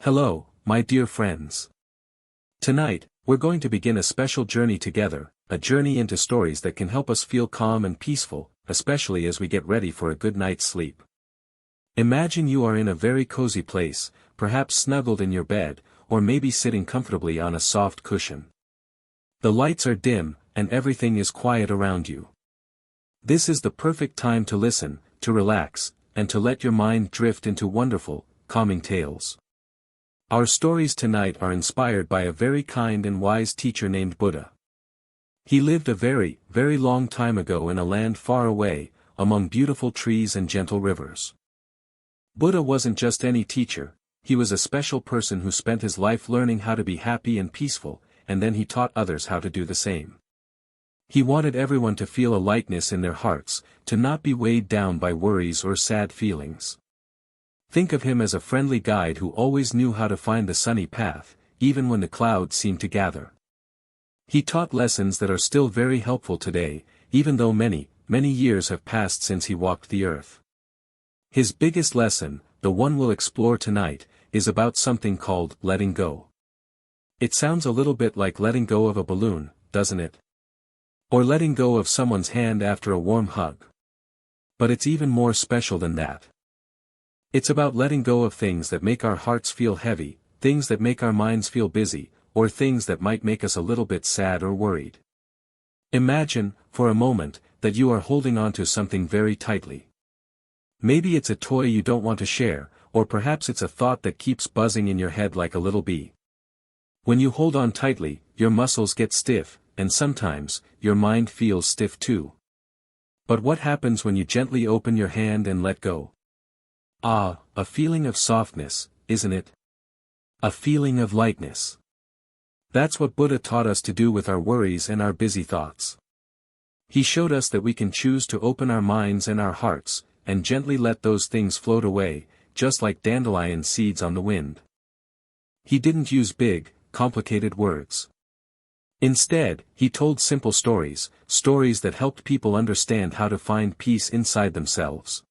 Hello, my dear friends. Tonight, we're going to begin a special journey together, a journey into stories that can help us feel calm and peaceful, especially as we get ready for a good night's sleep. Imagine you are in a very cozy place, perhaps snuggled in your bed, or maybe sitting comfortably on a soft cushion. The lights are dim, and everything is quiet around you. This is the perfect time to listen, to relax, and to let your mind drift into wonderful, calming tales. Our stories tonight are inspired by a very kind and wise teacher named Buddha. He lived a very, very long time ago in a land far away, among beautiful trees and gentle rivers. Buddha wasn't just any teacher, he was a special person who spent his life learning how to be happy and peaceful, and then he taught others how to do the same. He wanted everyone to feel a lightness in their hearts, to not be weighed down by worries or sad feelings. Think of him as a friendly guide who always knew how to find the sunny path, even when the clouds seemed to gather. He taught lessons that are still very helpful today, even though many, many years have passed since he walked the earth. His biggest lesson, the one we'll explore tonight, is about something called letting go. It sounds a little bit like letting go of a balloon, doesn't it? Or letting go of someone's hand after a warm hug. But it's even more special than that. It's about letting go of things that make our hearts feel heavy, things that make our minds feel busy, or things that might make us a little bit sad or worried. Imagine, for a moment, that you are holding on to something very tightly. Maybe it's a toy you don't want to share, or perhaps it's a thought that keeps buzzing in your head like a little bee. When you hold on tightly, your muscles get stiff, and sometimes, your mind feels stiff too. But what happens when you gently open your hand and let go? Ah, a feeling of softness, isn't it? A feeling of lightness. That's what Buddha taught us to do with our worries and our busy thoughts. He showed us that we can choose to open our minds and our hearts, and gently let those things float away, just like dandelion seeds on the wind. He didn't use big, complicated words. Instead, he told simple stories, stories that helped people understand how to find peace inside themselves.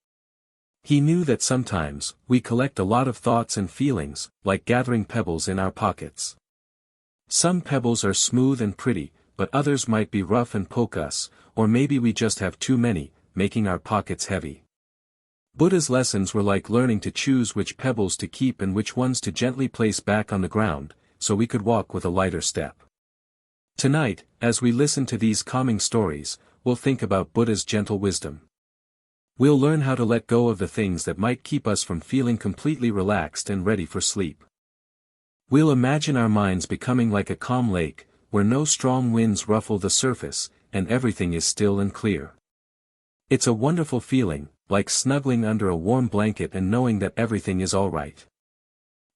He knew that sometimes, we collect a lot of thoughts and feelings, like gathering pebbles in our pockets. Some pebbles are smooth and pretty, but others might be rough and poke us, or maybe we just have too many, making our pockets heavy. Buddha's lessons were like learning to choose which pebbles to keep and which ones to gently place back on the ground, so we could walk with a lighter step. Tonight, as we listen to these calming stories, we'll think about Buddha's gentle wisdom. We'll learn how to let go of the things that might keep us from feeling completely relaxed and ready for sleep. We'll imagine our minds becoming like a calm lake, where no strong winds ruffle the surface, and everything is still and clear. It's a wonderful feeling, like snuggling under a warm blanket and knowing that everything is all right.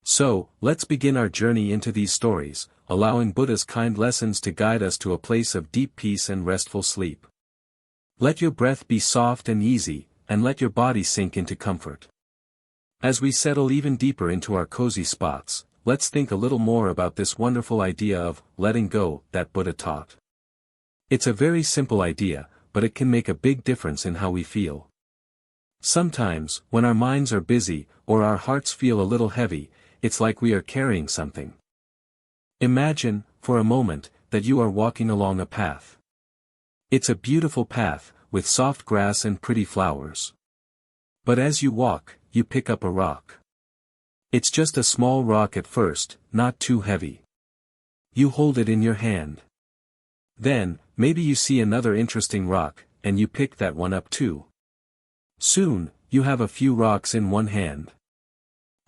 So, let's begin our journey into these stories, allowing Buddha's kind lessons to guide us to a place of deep peace and restful sleep. Let your breath be soft and easy, and let your body sink into comfort. As we settle even deeper into our cozy spots, let's think a little more about this wonderful idea of letting go that Buddha taught. It's a very simple idea, but it can make a big difference in how we feel. Sometimes, when our minds are busy, or our hearts feel a little heavy, it's like we are carrying something. Imagine, for a moment, that you are walking along a path. It's a beautiful path, with soft grass and pretty flowers. But as you walk, you pick up a rock. It's just a small rock at first, not too heavy. You hold it in your hand. Then, maybe you see another interesting rock, and you pick that one up too. Soon, you have a few rocks in one hand.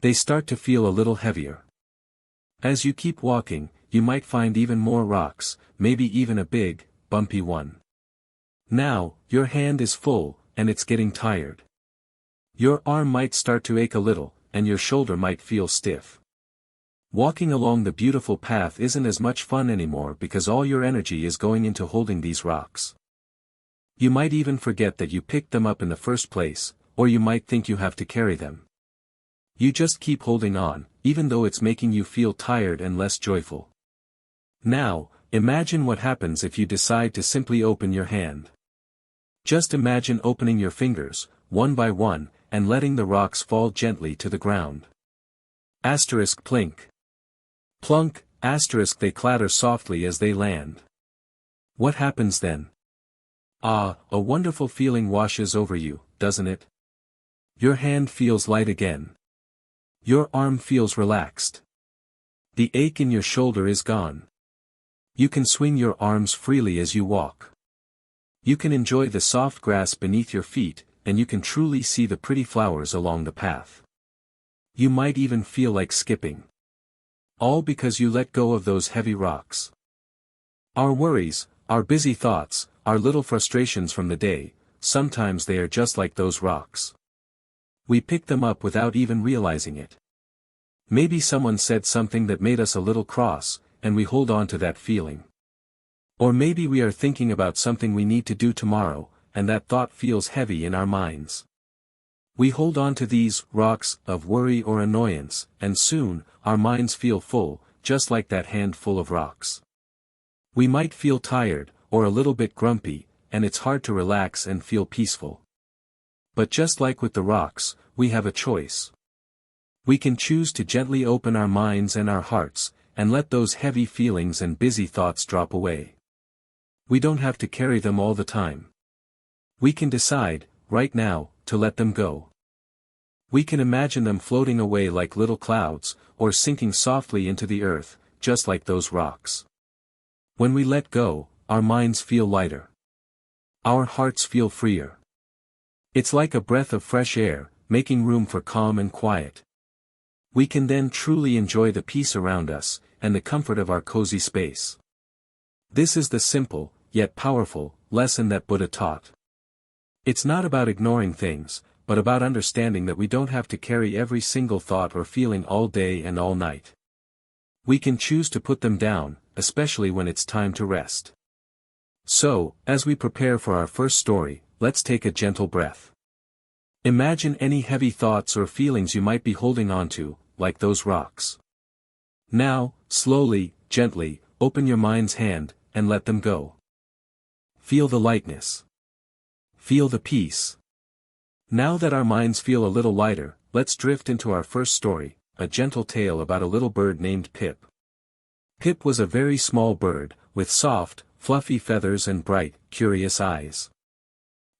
They start to feel a little heavier. As you keep walking, you might find even more rocks, maybe even a big, bumpy one. Now, your hand is full, and it's getting tired. Your arm might start to ache a little, and your shoulder might feel stiff. Walking along the beautiful path isn't as much fun anymore because all your energy is going into holding these rocks. You might even forget that you picked them up in the first place, or you might think you have to carry them. You just keep holding on, even though it's making you feel tired and less joyful. Now, imagine what happens if you decide to simply open your hand. Just imagine opening your fingers, one by one, and letting the rocks fall gently to the ground. Asterisk plink. Plunk, asterisk they clatter softly as they land. What happens then? Ah, a wonderful feeling washes over you, doesn't it? Your hand feels light again. Your arm feels relaxed. The ache in your shoulder is gone. You can swing your arms freely as you walk. You can enjoy the soft grass beneath your feet, and you can truly see the pretty flowers along the path. You might even feel like skipping. All because you let go of those heavy rocks. Our worries, our busy thoughts, our little frustrations from the day, sometimes they are just like those rocks. We pick them up without even realizing it. Maybe someone said something that made us a little cross, and we hold on to that feeling. Or maybe we are thinking about something we need to do tomorrow, and that thought feels heavy in our minds. We hold on to these rocks of worry or annoyance, and soon, our minds feel full, just like that handful of rocks. We might feel tired, or a little bit grumpy, and it's hard to relax and feel peaceful. But just like with the rocks, we have a choice. We can choose to gently open our minds and our hearts, and let those heavy feelings and busy thoughts drop away. We don't have to carry them all the time. We can decide, right now, to let them go. We can imagine them floating away like little clouds, or sinking softly into the earth, just like those rocks. When we let go, our minds feel lighter. Our hearts feel freer. It's like a breath of fresh air, making room for calm and quiet. We can then truly enjoy the peace around us, and the comfort of our cozy space. This is the simple, yet powerful, lesson that Buddha taught. It's not about ignoring things, but about understanding that we don't have to carry every single thought or feeling all day and all night. We can choose to put them down, especially when it's time to rest. So, as we prepare for our first story, let's take a gentle breath. Imagine any heavy thoughts or feelings you might be holding on to, like those rocks. Now, slowly, gently, open your mind's hand, and let them go. Feel the lightness. Feel the peace. Now that our minds feel a little lighter, let's drift into our first story, a gentle tale about a little bird named Pip. Pip was a very small bird, with soft, fluffy feathers and bright, curious eyes.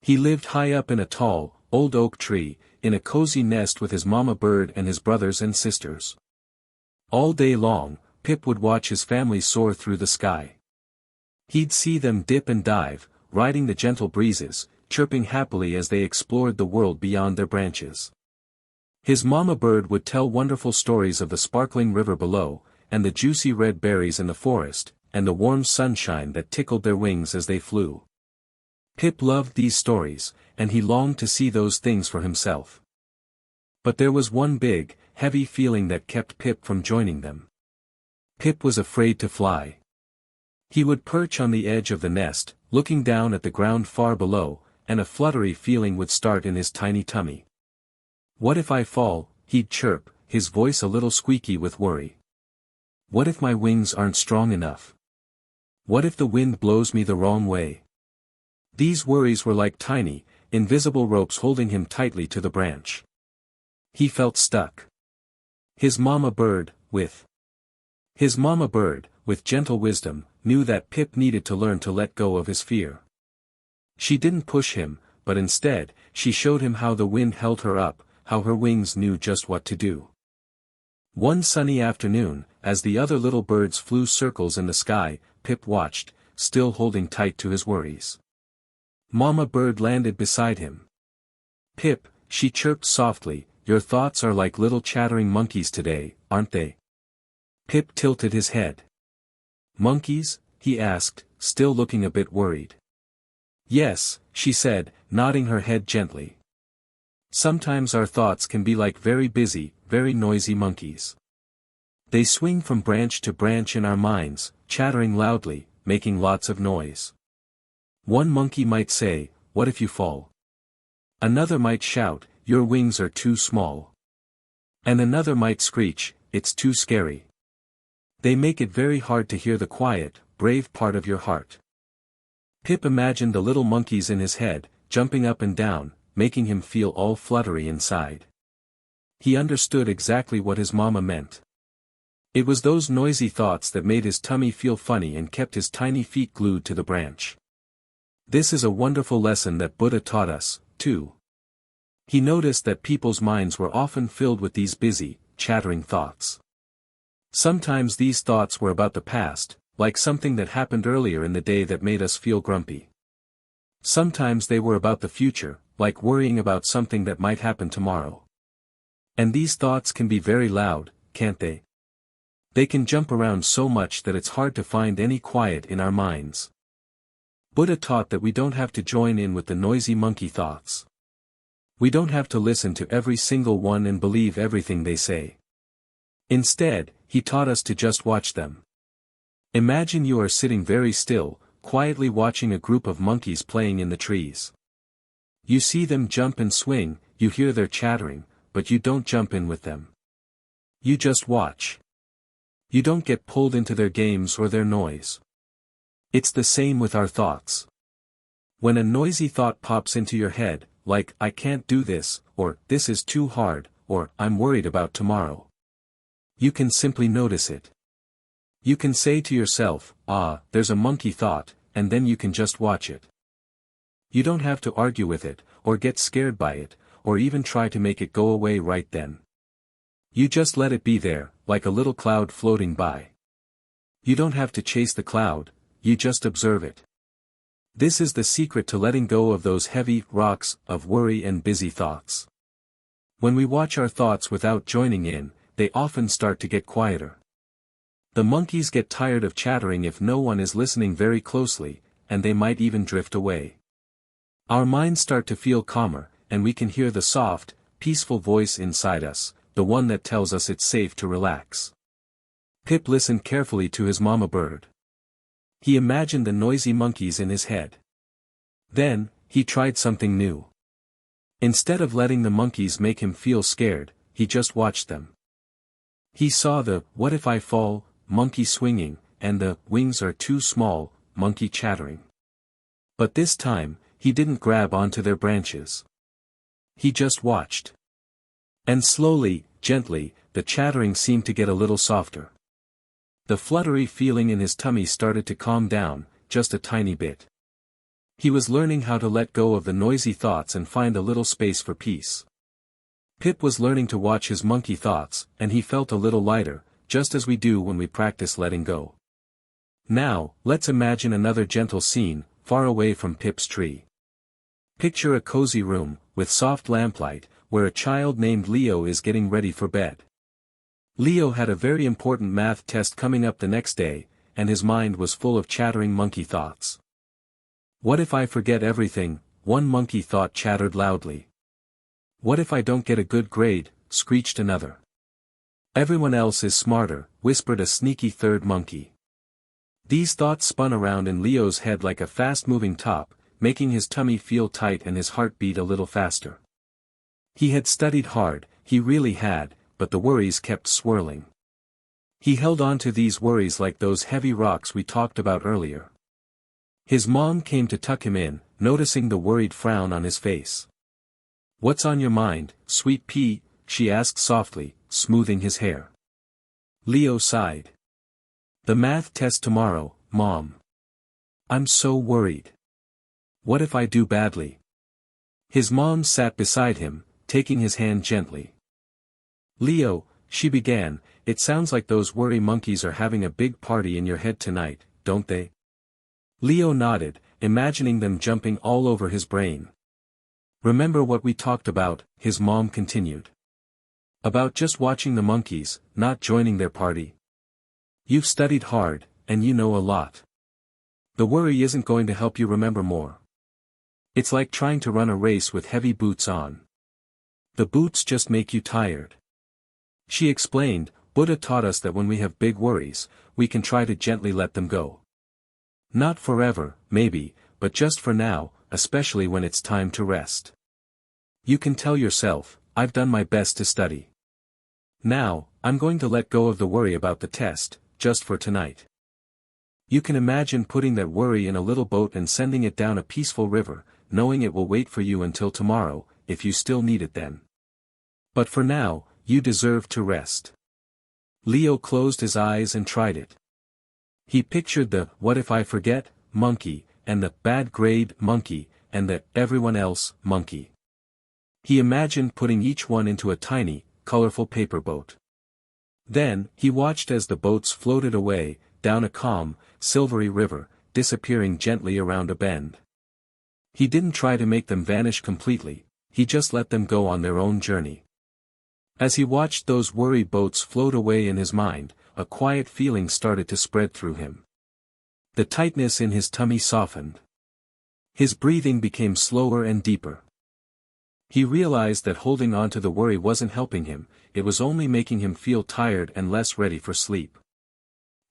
He lived high up in a tall, old oak tree, in a cozy nest with his mama bird and his brothers and sisters. All day long, Pip would watch his family soar through the sky. He'd see them dip and dive, riding the gentle breezes, chirping happily as they explored the world beyond their branches. His mama bird would tell wonderful stories of the sparkling river below, and the juicy red berries in the forest, and the warm sunshine that tickled their wings as they flew. Pip loved these stories, and he longed to see those things for himself. But there was one big, heavy feeling that kept Pip from joining them. Pip was afraid to fly. He would perch on the edge of the nest, looking down at the ground far below, and a fluttery feeling would start in his tiny tummy. What if I fall, he'd chirp, his voice a little squeaky with worry. What if my wings aren't strong enough? What if the wind blows me the wrong way? These worries were like tiny, invisible ropes holding him tightly to the branch. He felt stuck. His mama bird, with gentle wisdom, knew that Pip needed to learn to let go of his fear. She didn't push him, but instead, she showed him how the wind held her up, how her wings knew just what to do. One sunny afternoon, as the other little birds flew circles in the sky, Pip watched, still holding tight to his worries. Mama bird landed beside him. Pip, she chirped softly, your thoughts are like little chattering monkeys today, aren't they? Pip tilted his head. Monkeys? He asked, still looking a bit worried. Yes, she said, nodding her head gently. Sometimes our thoughts can be like very busy, very noisy monkeys. They swing from branch to branch in our minds, chattering loudly, making lots of noise. One monkey might say, what if you fall? Another might shout, your wings are too small. And another might screech, it's too scary. They make it very hard to hear the quiet, brave part of your heart. Pip imagined the little monkeys in his head, jumping up and down, making him feel all fluttery inside. He understood exactly what his mama meant. It was those noisy thoughts that made his tummy feel funny and kept his tiny feet glued to the branch. This is a wonderful lesson that Buddha taught us, too. He noticed that people's minds were often filled with these busy, chattering thoughts. Sometimes these thoughts were about the past, like something that happened earlier in the day that made us feel grumpy. Sometimes they were about the future, like worrying about something that might happen tomorrow. And these thoughts can be very loud, can't they? They can jump around so much that it's hard to find any quiet in our minds. Buddha taught that we don't have to join in with the noisy monkey thoughts. We don't have to listen to every single one and believe everything they say. Instead, he taught us to just watch them. Imagine you are sitting very still, quietly watching a group of monkeys playing in the trees. You see them jump and swing, you hear their chattering, but you don't jump in with them. You just watch. You don't get pulled into their games or their noise. It's the same with our thoughts. When a noisy thought pops into your head, like "I can't do this," or "this is too hard," or "I'm worried about tomorrow," you can simply notice it. You can say to yourself, "Ah, there's a monkey thought," and then you can just watch it. You don't have to argue with it, or get scared by it, or even try to make it go away right then. You just let it be there, like a little cloud floating by. You don't have to chase the cloud, you just observe it. This is the secret to letting go of those heavy rocks of worry and busy thoughts. When we watch our thoughts without joining in, they often start to get quieter. The monkeys get tired of chattering if no one is listening very closely, and they might even drift away. Our minds start to feel calmer, and we can hear the soft, peaceful voice inside us, the one that tells us it's safe to relax. Pip listened carefully to his mama bird. He imagined the noisy monkeys in his head. Then, he tried something new. Instead of letting the monkeys make him feel scared, he just watched them. He saw the "what if I fall" monkey swinging, and the "wings are too small" monkey chattering. But this time, he didn't grab onto their branches. He just watched. And slowly, gently, the chattering seemed to get a little softer. The fluttery feeling in his tummy started to calm down, just a tiny bit. He was learning how to let go of the noisy thoughts and find a little space for peace. Pip was learning to watch his monkey thoughts, and he felt a little lighter, just as we do when we practice letting go. Now, let's imagine another gentle scene, far away from Pip's tree. Picture a cozy room, with soft lamplight, where a child named Leo is getting ready for bed. Leo had a very important math test coming up the next day, and his mind was full of chattering monkey thoughts. "What if I forget everything?" one monkey thought chattered loudly. "What if I don't get a good grade?" screeched another. "Everyone else is smarter," whispered a sneaky third monkey. These thoughts spun around in Leo's head like a fast-moving top, making his tummy feel tight and his heart beat a little faster. He had studied hard, he really had, but the worries kept swirling. He held on to these worries like those heavy rocks we talked about earlier. His mom came to tuck him in, noticing the worried frown on his face. "What's on your mind, sweet pea?" she asked softly, smoothing his hair. Leo sighed. "The math test tomorrow, Mom. I'm so worried. What if I do badly?" His mom sat beside him, taking his hand gently. "Leo," she began, "it sounds like those worry monkeys are having a big party in your head tonight, don't they?" Leo nodded, imagining them jumping all over his brain. "Remember what we talked about," his mom continued. "About just watching the monkeys, not joining their party. You've studied hard, and you know a lot. The worry isn't going to help you remember more. It's like trying to run a race with heavy boots on. The boots just make you tired." She explained, "Buddha taught us that when we have big worries, we can try to gently let them go. Not forever, maybe, but just for now, especially when it's time to rest. You can tell yourself, I've done my best to study. Now, I'm going to let go of the worry about the test, just for tonight." You can imagine putting that worry in a little boat and sending it down a peaceful river, knowing it will wait for you until tomorrow, if you still need it then. But for now, you deserve to rest. Leo closed his eyes and tried it. He pictured the "what if I forget" monkey, and the "bad grade" monkey, and the "everyone else" monkey. He imagined putting each one into a tiny, colorful paper boat. Then, he watched as the boats floated away, down a calm, silvery river, disappearing gently around a bend. He didn't try to make them vanish completely, he just let them go on their own journey. As he watched those worry boats float away in his mind, a quiet feeling started to spread through him. The tightness in his tummy softened. His breathing became slower and deeper. He realized that holding on to the worry wasn't helping him, it was only making him feel tired and less ready for sleep.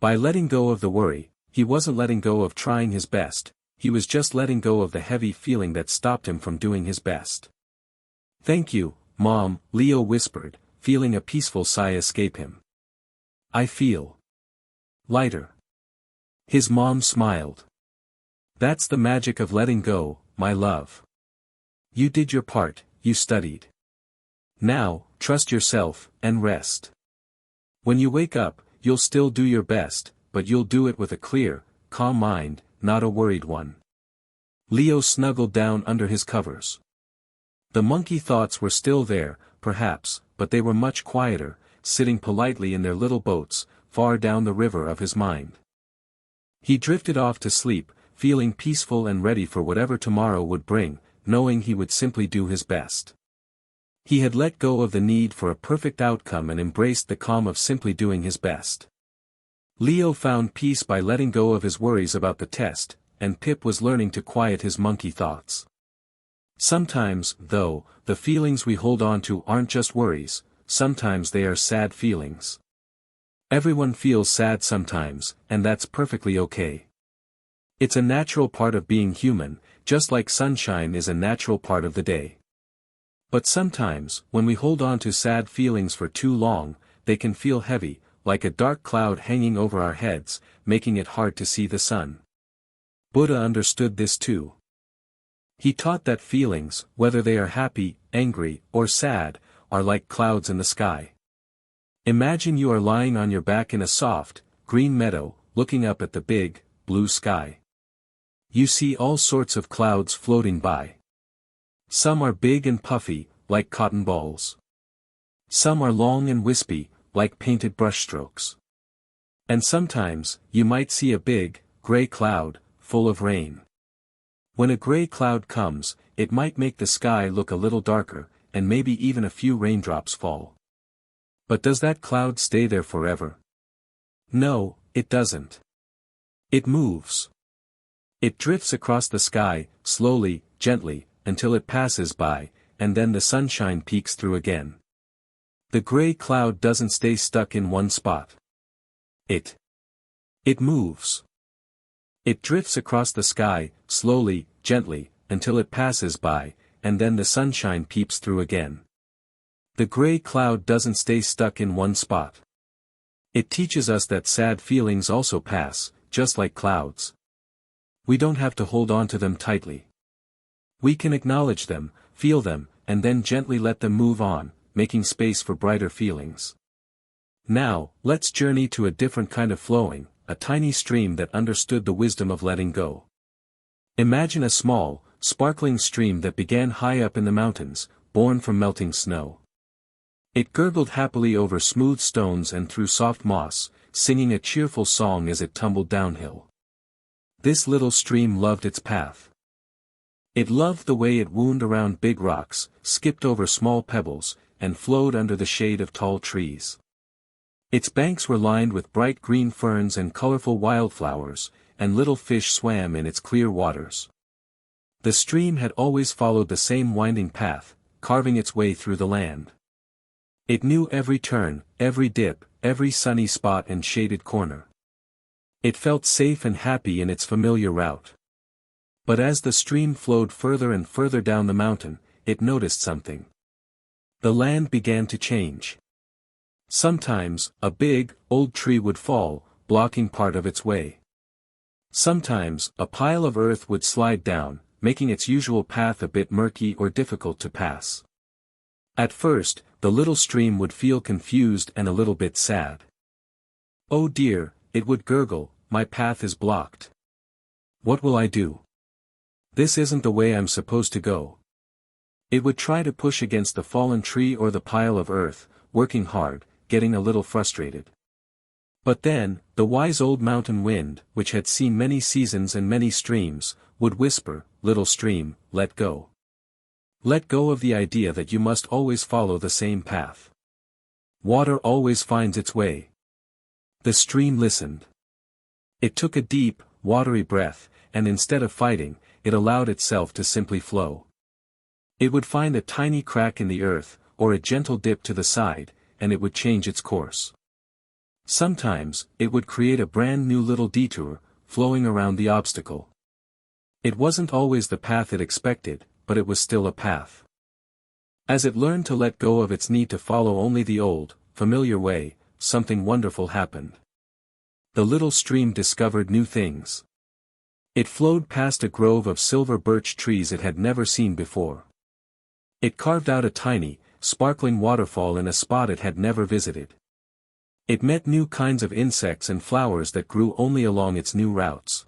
By letting go of the worry, he wasn't letting go of trying his best, he was just letting go of the heavy feeling that stopped him from doing his best. "Thank you, Mom," Leo whispered, feeling a peaceful sigh escape him. "I feel lighter." His mom smiled. "That's the magic of letting go, my love. You did your part, you studied. Now, trust yourself, and rest. When you wake up, you'll still do your best, but you'll do it with a clear, calm mind, not a worried one." Leo snuggled down under his covers. The monkey thoughts were still there, perhaps, but they were much quieter, sitting politely in their little boats, far down the river of his mind. He drifted off to sleep, feeling peaceful and ready for whatever tomorrow would bring, knowing he would simply do his best. He had let go of the need for a perfect outcome and embraced the calm of simply doing his best. Leo found peace by letting go of his worries about the test, and Pip was learning to quiet his monkey thoughts. Sometimes, though, the feelings we hold on to aren't just worries, sometimes they are sad feelings. Everyone feels sad sometimes, and that's perfectly okay. It's a natural part of being human, just like sunshine is a natural part of the day. But sometimes, when we hold on to sad feelings for too long, they can feel heavy, like a dark cloud hanging over our heads, making it hard to see the sun. Buddha understood this too. He taught that feelings, whether they are happy, angry, or sad, are like clouds in the sky. Imagine you are lying on your back in a soft, green meadow, looking up at the big, blue sky. You see all sorts of clouds floating by. Some are big and puffy, like cotton balls. Some are long and wispy, like painted brushstrokes. And sometimes, you might see a big, gray cloud, full of rain. When a gray cloud comes, it might make the sky look a little darker, and maybe even a few raindrops fall. But does that cloud stay there forever? No, it doesn't. It moves. It drifts across the sky, slowly, gently, until it passes by, and then the sunshine peeks through again. The gray cloud doesn't stay stuck in one spot. It moves. It drifts across the sky, slowly, gently, until it passes by, and then the sunshine peeps through again. The gray cloud doesn't stay stuck in one spot. It teaches us that sad feelings also pass, just like clouds. We don't have to hold on to them tightly. We can acknowledge them, feel them, and then gently let them move on, making space for brighter feelings. Now, let's journey to a different kind of flowing, a tiny stream that understood the wisdom of letting go. Imagine a small, sparkling stream that began high up in the mountains, born from melting snow. It gurgled happily over smooth stones and through soft moss, singing a cheerful song as it tumbled downhill. This little stream loved its path. It loved the way it wound around big rocks, skipped over small pebbles, and flowed under the shade of tall trees. Its banks were lined with bright green ferns and colorful wildflowers, and little fish swam in its clear waters. The stream had always followed the same winding path, carving its way through the land. It knew every turn, every dip, every sunny spot and shaded corner. It felt safe and happy in its familiar route. But as the stream flowed further and further down the mountain, it noticed something. The land began to change. Sometimes, a big, old tree would fall, blocking part of its way. Sometimes, a pile of earth would slide down, making its usual path a bit murky or difficult to pass. At first, the little stream would feel confused and a little bit sad. "Oh dear," it would gurgle, "my path is blocked. What will I do? This isn't the way I'm supposed to go." It would try to push against the fallen tree or the pile of earth, working hard, getting a little frustrated. But then, the wise old mountain wind, which had seen many seasons and many streams, would whisper, "Little stream, let go. Let go of the idea that you must always follow the same path. Water always finds its way." The stream listened. It took a deep, watery breath, and instead of fighting, it allowed itself to simply flow. It would find a tiny crack in the earth, or a gentle dip to the side, and it would change its course. Sometimes, it would create a brand new little detour, flowing around the obstacle. It wasn't always the path it expected, but it was still a path. As it learned to let go of its need to follow only the old, familiar way, something wonderful happened. The little stream discovered new things. It flowed past a grove of silver birch trees it had never seen before. It carved out a tiny, sparkling waterfall in a spot it had never visited. It met new kinds of insects and flowers that grew only along its new routes.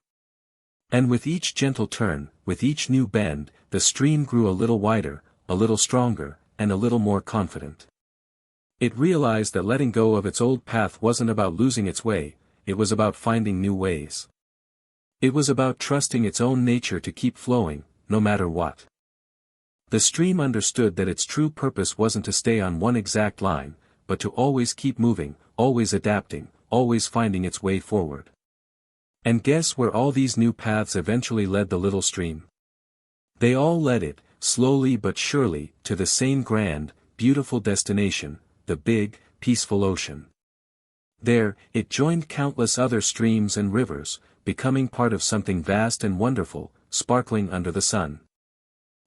And with each gentle turn, with each new bend, the stream grew a little wider, a little stronger, and a little more confident. It realized that letting go of its old path wasn't about losing its way, it was about finding new ways. It was about trusting its own nature to keep flowing, no matter what. The stream understood that its true purpose wasn't to stay on one exact line, but to always keep moving, always adapting, always finding its way forward. And guess where all these new paths eventually led the little stream? They all led it, slowly but surely, to the same grand, beautiful destination, the big, peaceful ocean. There, it joined countless other streams and rivers, becoming part of something vast and wonderful, sparkling under the sun.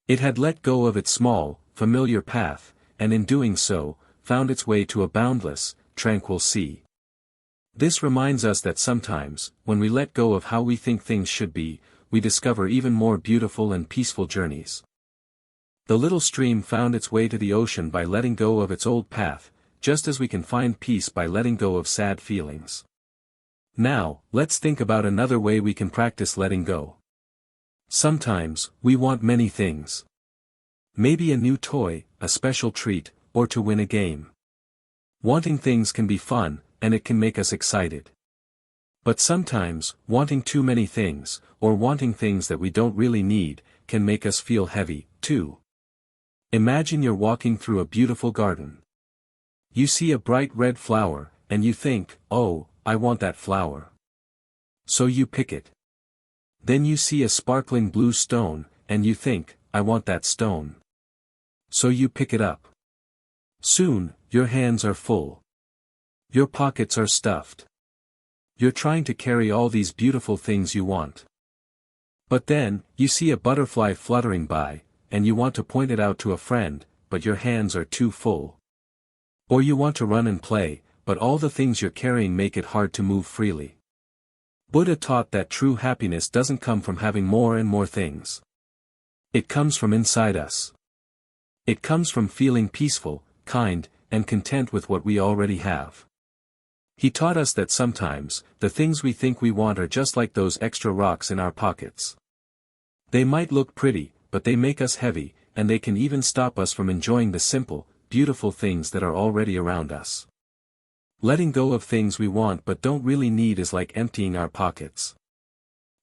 It had let go of its small, familiar path, and in doing so, found its way to a boundless, tranquil sea. This reminds us that sometimes, when we let go of how we think things should be, we discover even more beautiful and peaceful journeys. The little stream found its way to the ocean by letting go of its old path, just as we can find peace by letting go of sad feelings. Now, let's think about another way we can practice letting go. Sometimes, we want many things. Maybe a new toy, a special treat, or to win a game. Wanting things can be fun, and it can make us excited. But sometimes, wanting too many things, or wanting things that we don't really need, can make us feel heavy, too. Imagine you're walking through a beautiful garden. You see a bright red flower, and you think, "Oh, I want that flower." So you pick it. Then you see a sparkling blue stone, and you think, "I want that stone." So you pick it up. Soon, your hands are full. Your pockets are stuffed. You're trying to carry all these beautiful things you want. But then, you see a butterfly fluttering by, and you want to point it out to a friend, but your hands are too full. Or you want to run and play, but all the things you're carrying make it hard to move freely. Buddha taught that true happiness doesn't come from having more and more things. It comes from inside us. It comes from feeling peaceful, kind, and content with what we already have. He taught us that sometimes, the things we think we want are just like those extra rocks in our pockets. They might look pretty, but they make us heavy, and they can even stop us from enjoying the simple, beautiful things that are already around us. Letting go of things we want but don't really need is like emptying our pockets.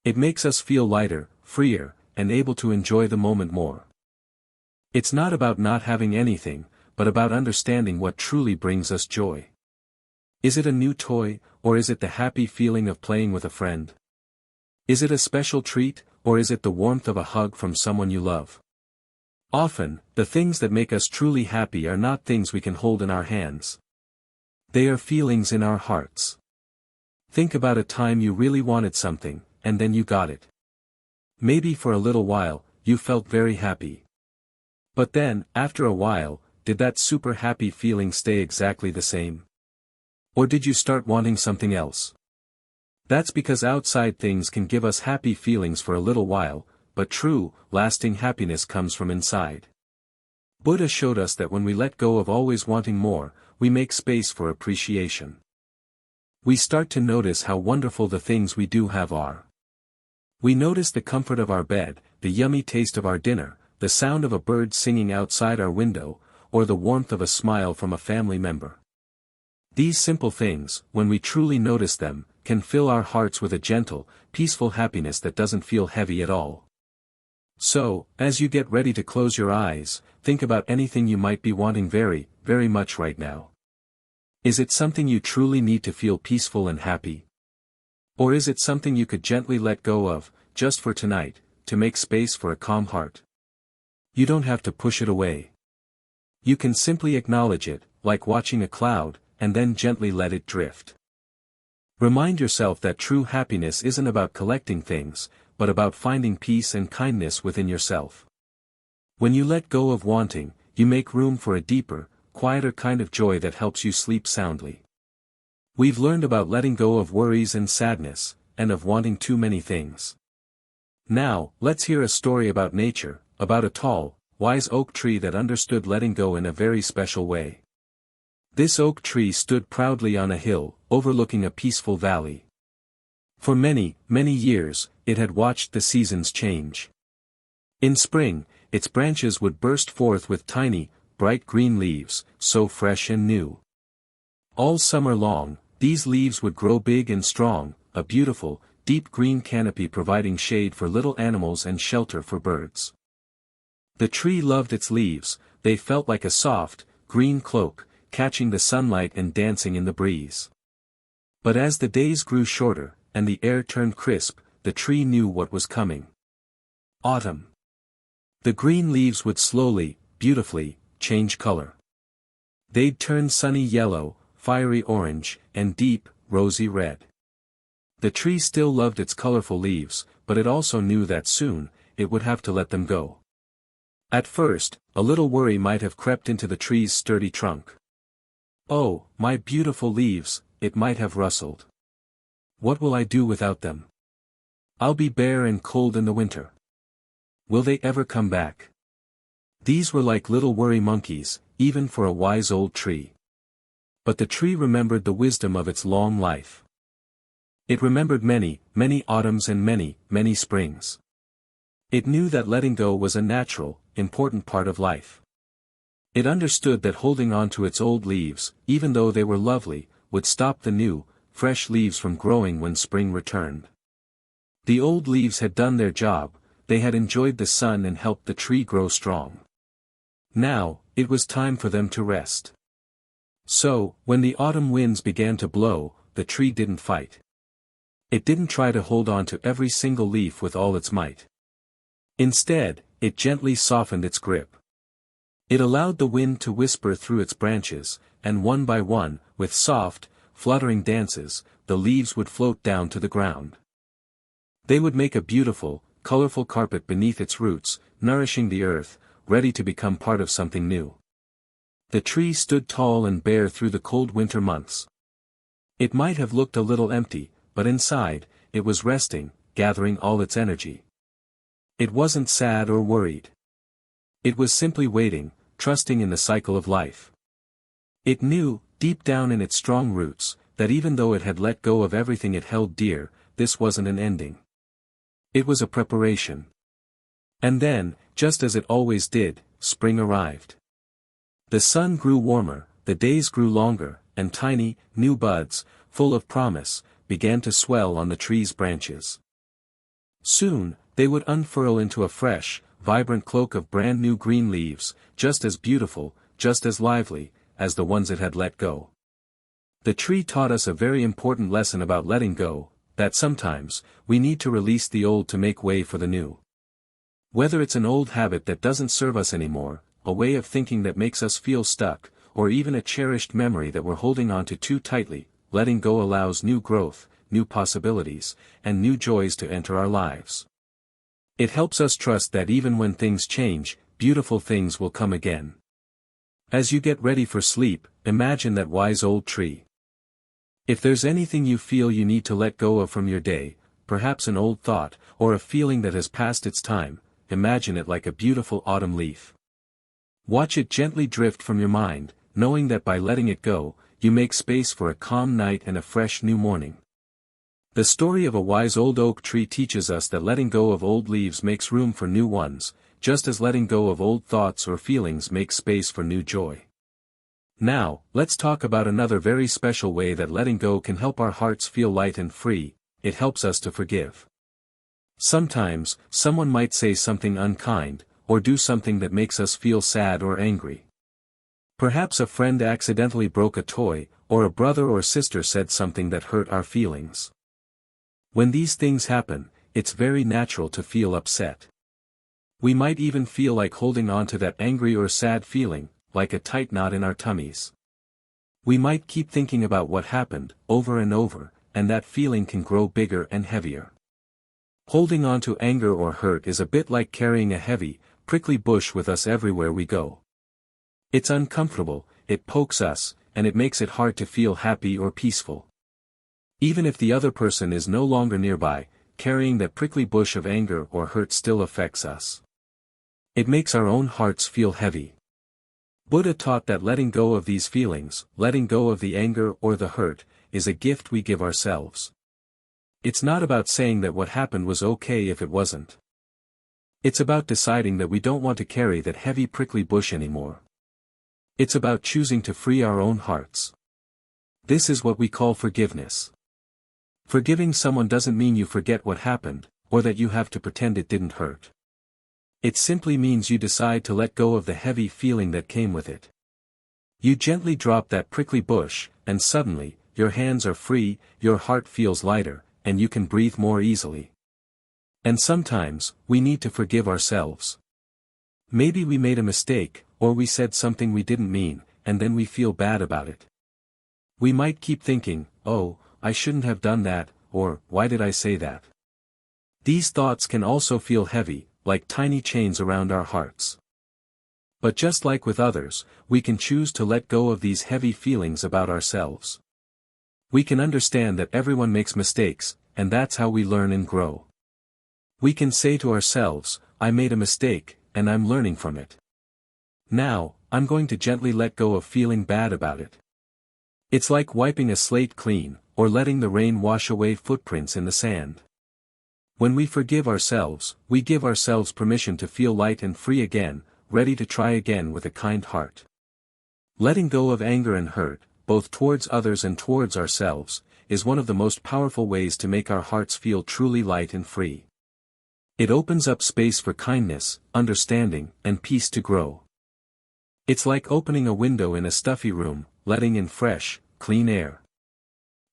It makes us feel lighter, freer, and able to enjoy the moment more. It's not about not having anything, but about understanding what truly brings us joy. Is it a new toy, or is it the happy feeling of playing with a friend? Is it a special treat, or is it the warmth of a hug from someone you love? Often, the things that make us truly happy are not things we can hold in our hands. They are feelings in our hearts. Think about a time you really wanted something, and then you got it. Maybe for a little while, you felt very happy. But then, after a while, did that super happy feeling stay exactly the same? Or did you start wanting something else? That's because outside things can give us happy feelings for a little while, but true, lasting happiness comes from inside. Buddha showed us that when we let go of always wanting more, we make space for appreciation. We start to notice how wonderful the things we do have are. We notice the comfort of our bed, the yummy taste of our dinner, the sound of a bird singing outside our window, or the warmth of a smile from a family member. These simple things, when we truly notice them, can fill our hearts with a gentle, peaceful happiness that doesn't feel heavy at all. So, as you get ready to close your eyes, think about anything you might be wanting very, very much right now. Is it something you truly need to feel peaceful and happy? Or is it something you could gently let go of, just for tonight, to make space for a calm heart? You don't have to push it away. You can simply acknowledge it, like watching a cloud, and then gently let it drift. Remind yourself that true happiness isn't about collecting things, but about finding peace and kindness within yourself. When you let go of wanting, you make room for a deeper, quieter kind of joy that helps you sleep soundly. We've learned about letting go of worries and sadness, and of wanting too many things. Now, let's hear a story about nature, about a tall, wise oak tree that understood letting go in a very special way. This oak tree stood proudly on a hill, overlooking a peaceful valley. For many, many years, it had watched the seasons change. In spring, its branches would burst forth with tiny, bright green leaves, so fresh and new. All summer long, these leaves would grow big and strong, a beautiful, deep green canopy providing shade for little animals and shelter for birds. The tree loved its leaves, they felt like a soft, green cloak, catching the sunlight and dancing in the breeze. But as the days grew shorter, and the air turned crisp, the tree knew what was coming. Autumn. The green leaves would slowly, beautifully, change color. They'd turn sunny yellow, fiery orange, and deep, rosy red. The tree still loved its colorful leaves, but it also knew that soon, it would have to let them go. At first, a little worry might have crept into the tree's sturdy trunk. "Oh, my beautiful leaves," it might have rustled. "What will I do without them? I'll be bare and cold in the winter. Will they ever come back?" These were like little worry monkeys, even for a wise old tree. But the tree remembered the wisdom of its long life. It remembered many, many autumns and many, many springs. It knew that letting go was a natural, important part of life. It understood that holding on to its old leaves, even though they were lovely, would stop the new, fresh leaves from growing when spring returned. The old leaves had done their job, they had enjoyed the sun and helped the tree grow strong. Now, it was time for them to rest. So, when the autumn winds began to blow, the tree didn't fight. It didn't try to hold on to every single leaf with all its might. Instead, it gently softened its grip. It allowed the wind to whisper through its branches, and one by one, with soft, fluttering dances, the leaves would float down to the ground. They would make a beautiful, colorful carpet beneath its roots, nourishing the earth, ready to become part of something new. The tree stood tall and bare through the cold winter months. It might have looked a little empty, but inside, it was resting, gathering all its energy. It wasn't sad or worried. It was simply waiting, trusting in the cycle of life. It knew, deep down in its strong roots, that even though it had let go of everything it held dear, this wasn't an ending. It was a preparation. And then, just as it always did, spring arrived. The sun grew warmer, the days grew longer, and tiny, new buds, full of promise, began to swell on the tree's branches. Soon, they would unfurl into a fresh, vibrant cloak of brand new green leaves, just as beautiful, just as lively, as the ones it had let go. The tree taught us a very important lesson about letting go, that sometimes, we need to release the old to make way for the new. Whether it's an old habit that doesn't serve us anymore, a way of thinking that makes us feel stuck, or even a cherished memory that we're holding on to too tightly, letting go allows new growth, new possibilities, and new joys to enter our lives. It helps us trust that even when things change, beautiful things will come again. As you get ready for sleep, imagine that wise old tree. If there's anything you feel you need to let go of from your day, perhaps an old thought, or a feeling that has passed its time, imagine it like a beautiful autumn leaf. Watch it gently drift from your mind, knowing that by letting it go, you make space for a calm night and a fresh new morning. The story of a wise old oak tree teaches us that letting go of old leaves makes room for new ones, just as letting go of old thoughts or feelings makes space for new joy. Now, let's talk about another very special way that letting go can help our hearts feel light and free. It helps us to forgive. Sometimes, someone might say something unkind, or do something that makes us feel sad or angry. Perhaps a friend accidentally broke a toy, or a brother or sister said something that hurt our feelings. When these things happen, it's very natural to feel upset. We might even feel like holding on to that angry or sad feeling, like a tight knot in our tummies. We might keep thinking about what happened, over and over, and that feeling can grow bigger and heavier. Holding on to anger or hurt is a bit like carrying a heavy, prickly bush with us everywhere we go. It's uncomfortable, it pokes us, and it makes it hard to feel happy or peaceful. Even if the other person is no longer nearby, carrying that prickly bush of anger or hurt still affects us. It makes our own hearts feel heavy. Buddha taught that letting go of these feelings, letting go of the anger or the hurt, is a gift we give ourselves. It's not about saying that what happened was okay if it wasn't. It's about deciding that we don't want to carry that heavy prickly bush anymore. It's about choosing to free our own hearts. This is what we call forgiveness. Forgiving someone doesn't mean you forget what happened, or that you have to pretend it didn't hurt. It simply means you decide to let go of the heavy feeling that came with it. You gently drop that prickly bush, and suddenly, your hands are free, your heart feels lighter, and you can breathe more easily. And sometimes, we need to forgive ourselves. Maybe we made a mistake, or we said something we didn't mean, and then we feel bad about it. We might keep thinking, oh, I shouldn't have done that, or why did I say that? These thoughts can also feel heavy, like tiny chains around our hearts. But just like with others, we can choose to let go of these heavy feelings about ourselves. We can understand that everyone makes mistakes, and that's how we learn and grow. We can say to ourselves, I made a mistake, and I'm learning from it. Now, I'm going to gently let go of feeling bad about it. It's like wiping a slate clean, or letting the rain wash away footprints in the sand. When we forgive ourselves, we give ourselves permission to feel light and free again, ready to try again with a kind heart. Letting go of anger and hurt, both towards others and towards ourselves, is one of the most powerful ways to make our hearts feel truly light and free. It opens up space for kindness, understanding, and peace to grow. It's like opening a window in a stuffy room, letting in fresh, clean air.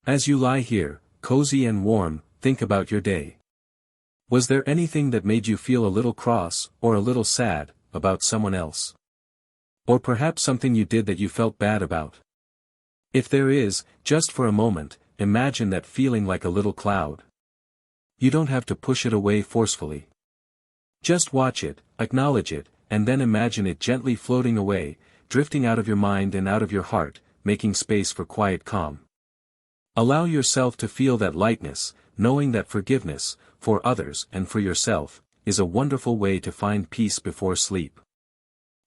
As you lie here, cozy and warm, think about your day. Was there anything that made you feel a little cross, or a little sad, about someone else? Or perhaps something you did that you felt bad about? If there is, just for a moment, imagine that feeling like a little cloud. You don't have to push it away forcefully. Just watch it, acknowledge it, and then imagine it gently floating away, drifting out of your mind and out of your heart, making space for quiet calm. Allow yourself to feel that lightness, knowing that forgiveness, for others and for yourself, is a wonderful way to find peace before sleep.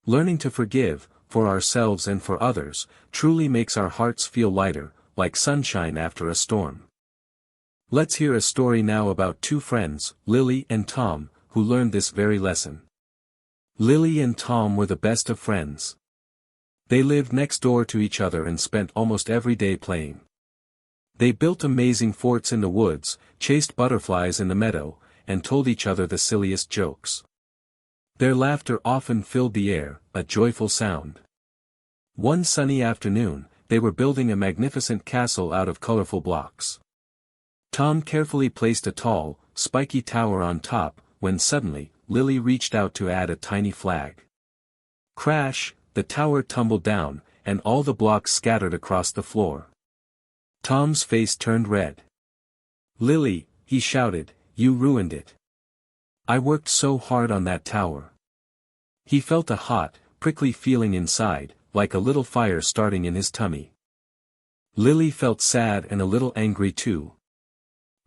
Learning to forgive, for ourselves and for others, truly makes our hearts feel lighter, like sunshine after a storm. Let's hear a story now about two friends, Lily and Tom, who learned this very lesson. Lily and Tom were the best of friends. They lived next door to each other and spent almost every day playing. They built amazing forts in the woods, chased butterflies in the meadow, and told each other the silliest jokes. Their laughter often filled the air, a joyful sound. One sunny afternoon, they were building a magnificent castle out of colorful blocks. Tom carefully placed a tall, spiky tower on top, when suddenly, Lily reached out to add a tiny flag. Crash, the tower tumbled down, and all the blocks scattered across the floor. Tom's face turned red. Lily, he shouted, you ruined it. I worked so hard on that tower. He felt a hot, prickly feeling inside, like a little fire starting in his tummy. Lily felt sad and a little angry too.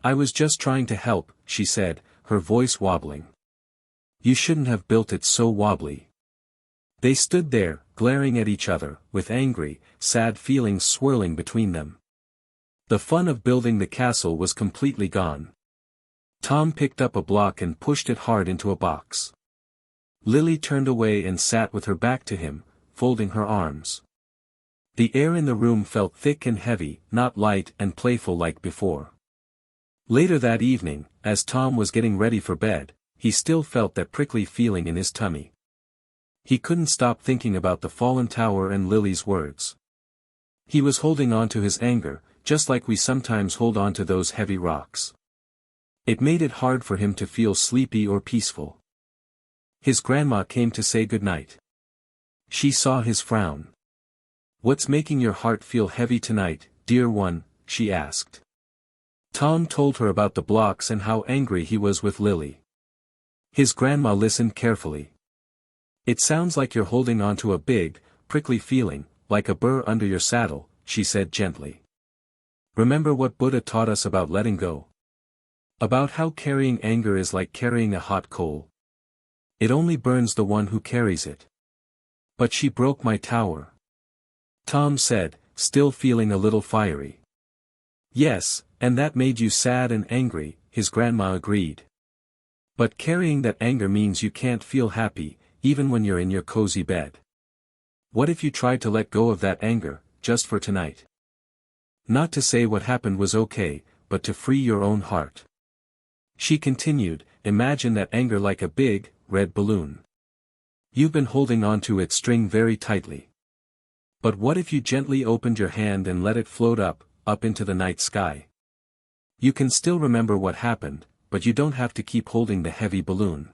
I was just trying to help, she said, her voice wobbling. You shouldn't have built it so wobbly. They stood there, glaring at each other, with angry, sad feelings swirling between them. The fun of building the castle was completely gone. Tom picked up a block and pushed it hard into a box. Lily turned away and sat with her back to him, folding her arms. The air in the room felt thick and heavy, not light and playful like before. Later that evening, as Tom was getting ready for bed, he still felt that prickly feeling in his tummy. He couldn't stop thinking about the fallen tower and Lily's words. He was holding on to his anger, just like we sometimes hold on to those heavy rocks. It made it hard for him to feel sleepy or peaceful. His grandma came to say goodnight. She saw his frown. "What's making your heart feel heavy tonight, dear one?" she asked. Tom told her about the blocks and how angry he was with Lily. His grandma listened carefully. "It sounds like you're holding on to a big, prickly feeling, like a burr under your saddle," she said gently. "Remember what Buddha taught us about letting go? About how carrying anger is like carrying a hot coal. It only burns the one who carries it." "But she broke my tower," Tom said, still feeling a little fiery. "Yes, and that made you sad and angry," his grandma agreed. "But carrying that anger means you can't feel happy, even when you're in your cozy bed. What if you tried to let go of that anger, just for tonight? Not to say what happened was okay, but to free your own heart." She continued, "Imagine that anger like a big, red balloon. You've been holding on to its string very tightly. But what if you gently opened your hand and let it float up into the night sky? You can still remember what happened, but you don't have to keep holding the heavy balloon."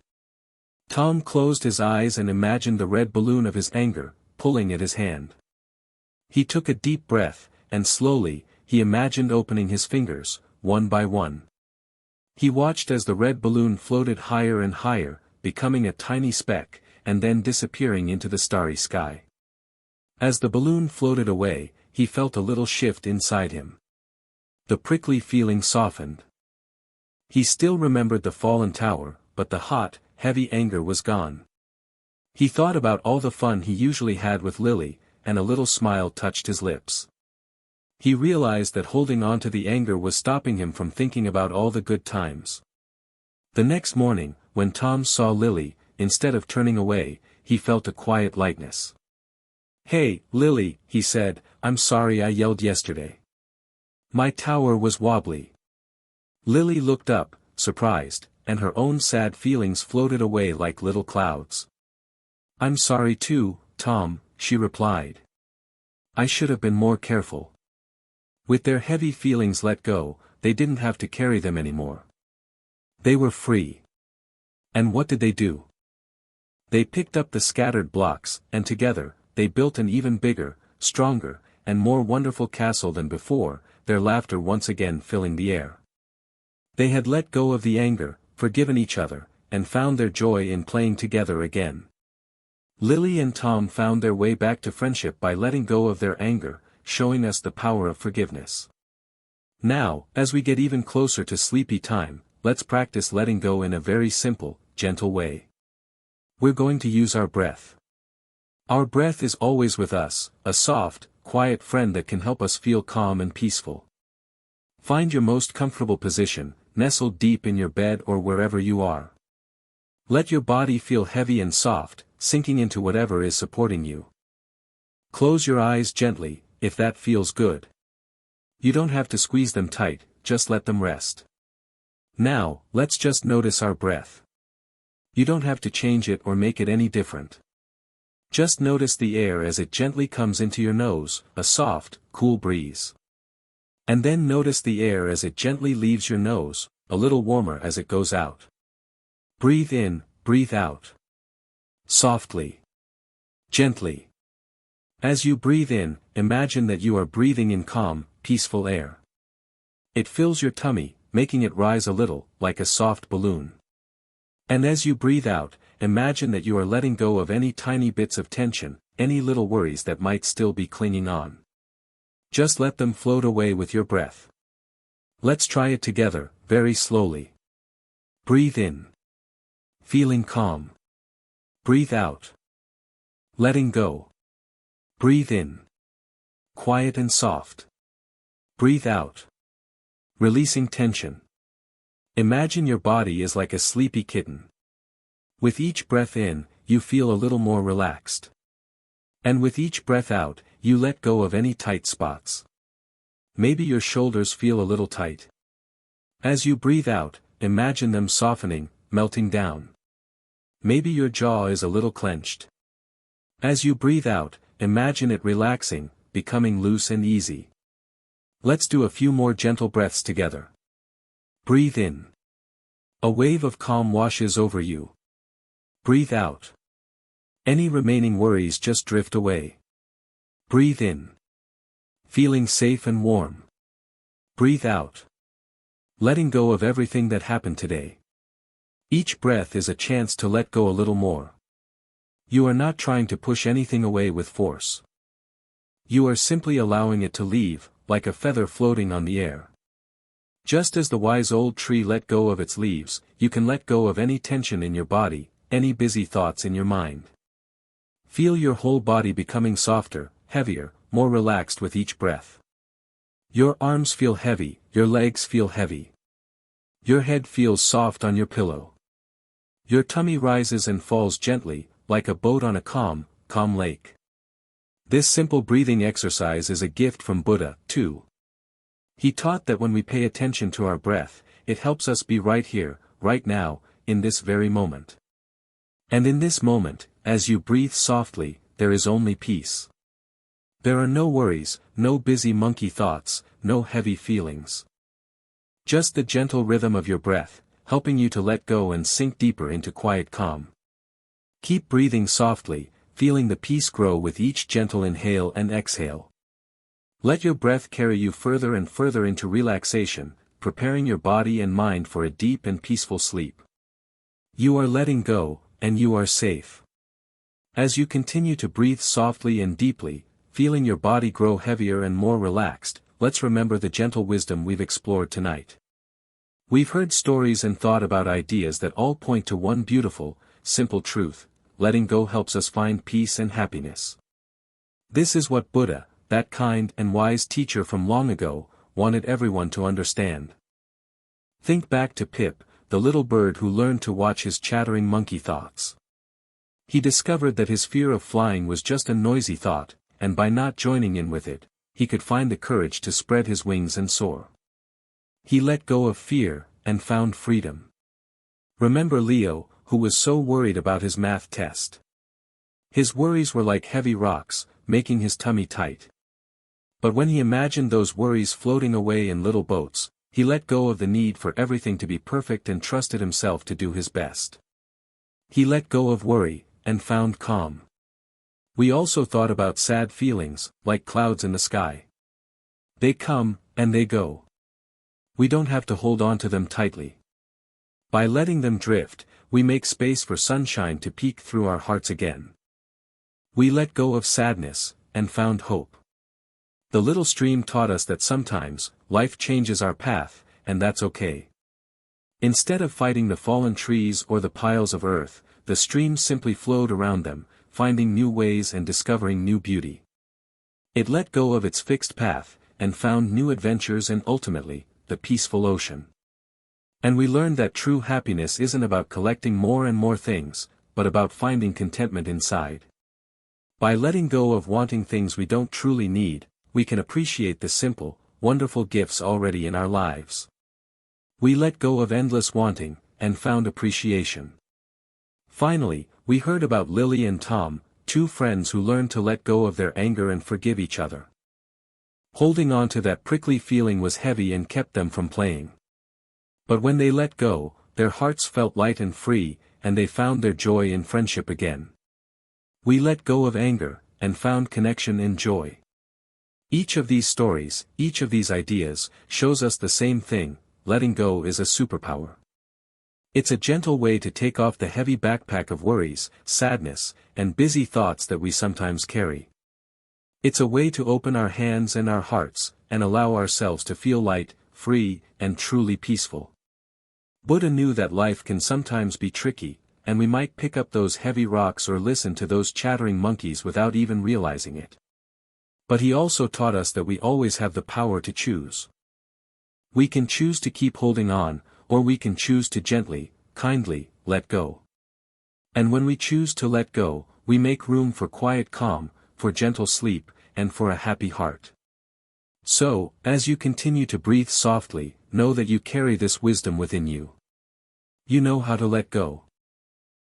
Tom closed his eyes and imagined the red balloon of his anger, pulling at his hand. He took a deep breath, and slowly, he imagined opening his fingers, one by one. He watched as the red balloon floated higher and higher, becoming a tiny speck, and then disappearing into the starry sky. As the balloon floated away, he felt a little shift inside him. The prickly feeling softened. He still remembered the fallen tower, but the hot, heavy anger was gone. He thought about all the fun he usually had with Lily, and a little smile touched his lips. He realized that holding on to the anger was stopping him from thinking about all the good times. The next morning, when Tom saw Lily, instead of turning away, he felt a quiet lightness. "Hey, Lily," he said, "I'm sorry I yelled yesterday. My tower was wobbly." Lily looked up, surprised, and her own sad feelings floated away like little clouds. "I'm sorry too, Tom," she replied. "I should have been more careful." With their heavy feelings let go, they didn't have to carry them anymore. They were free. And what did they do? They picked up the scattered blocks, and together, they built an even bigger, stronger, and more wonderful castle than before, their laughter once again filling the air. They had let go of the anger, forgiven each other, and found their joy in playing together again. Lily and Tom found their way back to friendship by letting go of their anger, showing us the power of forgiveness. Now, as we get even closer to sleepy time, let's practice letting go in a very simple, gentle way. We're going to use our breath. Our breath is always with us, a soft, quiet friend that can help us feel calm and peaceful. Find your most comfortable position, nestled deep in your bed or wherever you are. Let your body feel heavy and soft, sinking into whatever is supporting you. Close your eyes gently, if that feels good. You don't have to squeeze them tight, just let them rest. Now, let's just notice our breath. You don't have to change it or make it any different. Just notice the air as it gently comes into your nose, a soft, cool breeze. And then notice the air as it gently leaves your nose, a little warmer as it goes out. Breathe in, breathe out. Softly. Gently. As you breathe in, imagine that you are breathing in calm, peaceful air. It fills your tummy, making it rise a little, like a soft balloon. And as you breathe out, imagine that you are letting go of any tiny bits of tension, any little worries that might still be clinging on. Just let them float away with your breath. Let's try it together, very slowly. Breathe in. Feeling calm. Breathe out. Letting go. Breathe in. Quiet and soft. Breathe out. Releasing tension. Imagine your body is like a sleepy kitten. With each breath in, you feel a little more relaxed. And with each breath out, you let go of any tight spots. Maybe your shoulders feel a little tight. As you breathe out, imagine them softening, melting down. Maybe your jaw is a little clenched. As you breathe out, imagine it relaxing, becoming loose and easy. Let's do a few more gentle breaths together. Breathe in. A wave of calm washes over you. Breathe out. Any remaining worries just drift away. Breathe in. Feeling safe and warm. Breathe out. Letting go of everything that happened today. Each breath is a chance to let go a little more. You are not trying to push anything away with force. You are simply allowing it to leave, like a feather floating on the air. Just as the wise old tree let go of its leaves, you can let go of any tension in your body, any busy thoughts in your mind. Feel your whole body becoming softer, heavier, more relaxed with each breath. Your arms feel heavy, your legs feel heavy. Your head feels soft on your pillow. Your tummy rises and falls gently, like a boat on a calm lake. This simple breathing exercise is a gift from Buddha, too. He taught that when we pay attention to our breath, it helps us be right here, right now, in this very moment. And in this moment, as you breathe softly, there is only peace. There are no worries, no busy monkey thoughts, no heavy feelings. Just the gentle rhythm of your breath, helping you to let go and sink deeper into quiet calm. Keep breathing softly, feeling the peace grow with each gentle inhale and exhale. Let your breath carry you further and further into relaxation, preparing your body and mind for a deep and peaceful sleep. You are letting go, and you are safe. As you continue to breathe softly and deeply, feeling your body grow heavier and more relaxed, let's remember the gentle wisdom we've explored tonight. We've heard stories and thought about ideas that all point to one beautiful, simple truth: letting go helps us find peace and happiness. This is what Buddha, that kind and wise teacher from long ago, wanted everyone to understand. Think back to Pip, the little bird who learned to watch his chattering monkey thoughts. He discovered that his fear of flying was just a noisy thought, and by not joining in with it, he could find the courage to spread his wings and soar. He let go of fear, and found freedom. Remember Leo, who was so worried about his math test. His worries were like heavy rocks, making his tummy tight. But when he imagined those worries floating away in little boats, he let go of the need for everything to be perfect and trusted himself to do his best. He let go of worry, and found calm. We also thought about sad feelings, like clouds in the sky. They come, and they go. We don't have to hold on to them tightly. By letting them drift, we make space for sunshine to peek through our hearts again. We let go of sadness, and found hope. The little stream taught us that sometimes, life changes our path, and that's okay. Instead of fighting the fallen trees or the piles of earth, the stream simply flowed around them, finding new ways and discovering new beauty. It let go of its fixed path, and found new adventures and ultimately, the peaceful ocean. And we learned that true happiness isn't about collecting more and more things, but about finding contentment inside. By letting go of wanting things we don't truly need, we can appreciate the simple, wonderful gifts already in our lives. We let go of endless wanting, and found appreciation. Finally, we heard about Lily and Tom, two friends who learned to let go of their anger and forgive each other. Holding on to that prickly feeling was heavy and kept them from playing. But when they let go, their hearts felt light and free, and they found their joy in friendship again. We let go of anger, and found connection and joy. Each of these stories, each of these ideas, shows us the same thing: letting go is a superpower. It's a gentle way to take off the heavy backpack of worries, sadness, and busy thoughts that we sometimes carry. It's a way to open our hands and our hearts, and allow ourselves to feel light, free, and truly peaceful. Buddha knew that life can sometimes be tricky, and we might pick up those heavy rocks or listen to those chattering monkeys without even realizing it. But he also taught us that we always have the power to choose. We can choose to keep holding on, or we can choose to gently, kindly, let go. And when we choose to let go, we make room for quiet calm, for gentle sleep, and for a happy heart. So, as you continue to breathe softly, know that you carry this wisdom within you. You know how to let go.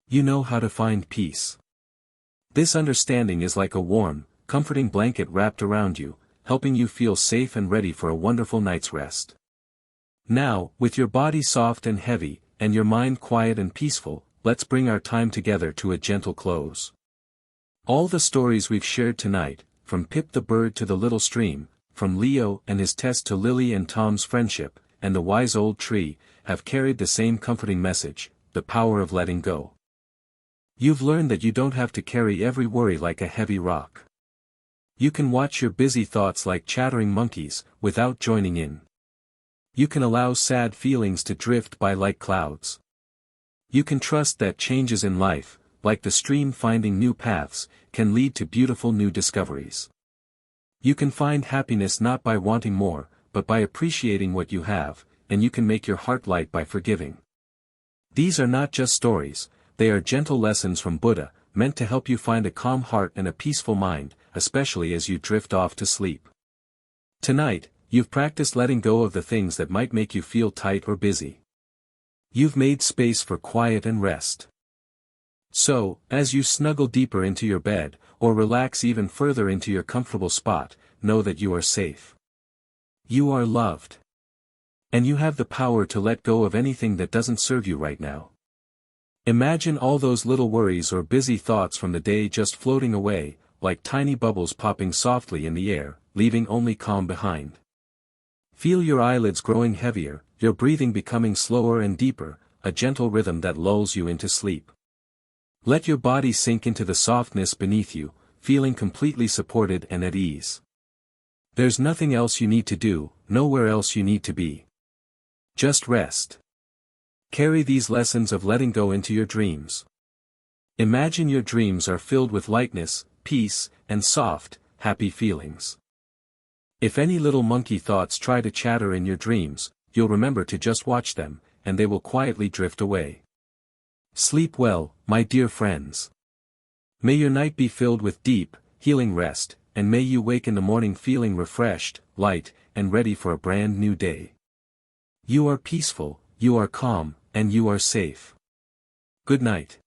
You know how to find peace. This understanding is like a warm, comforting blanket wrapped around you, helping you feel safe and ready for a wonderful night's rest. Now, with your body soft and heavy, and your mind quiet and peaceful, let's bring our time together to a gentle close. All the stories we've shared tonight, from Pip the bird to the little stream, from Leo and his test to Lily and Tom's friendship, and the wise old tree, have carried the same comforting message, the power of letting go. You've learned that you don't have to carry every worry like a heavy rock. You can watch your busy thoughts like chattering monkeys, without joining in. You can allow sad feelings to drift by like clouds. You can trust that changes in life, like the stream finding new paths, can lead to beautiful new discoveries. You can find happiness not by wanting more, but by appreciating what you have, and you can make your heart light by forgiving. These are not just stories, they are gentle lessons from Buddha, meant to help you find a calm heart and a peaceful mind, especially as you drift off to sleep. Tonight, you've practiced letting go of the things that might make you feel tight or busy. You've made space for quiet and rest. So, as you snuggle deeper into your bed, or relax even further into your comfortable spot, know that you are safe. You are loved. And you have the power to let go of anything that doesn't serve you right now. Imagine all those little worries or busy thoughts from the day just floating away, like tiny bubbles popping softly in the air, leaving only calm behind. Feel your eyelids growing heavier, your breathing becoming slower and deeper, a gentle rhythm that lulls you into sleep. Let your body sink into the softness beneath you, feeling completely supported and at ease. There's nothing else you need to do, nowhere else you need to be. Just rest. Carry these lessons of letting go into your dreams. Imagine your dreams are filled with lightness, peace, and soft, happy feelings. If any little monkey thoughts try to chatter in your dreams, you'll remember to just watch them, and they will quietly drift away. Sleep well, my dear friends. May your night be filled with deep, healing rest, and may you wake in the morning feeling refreshed, light, and ready for a brand new day. You are peaceful, you are calm, and you are safe. Good night.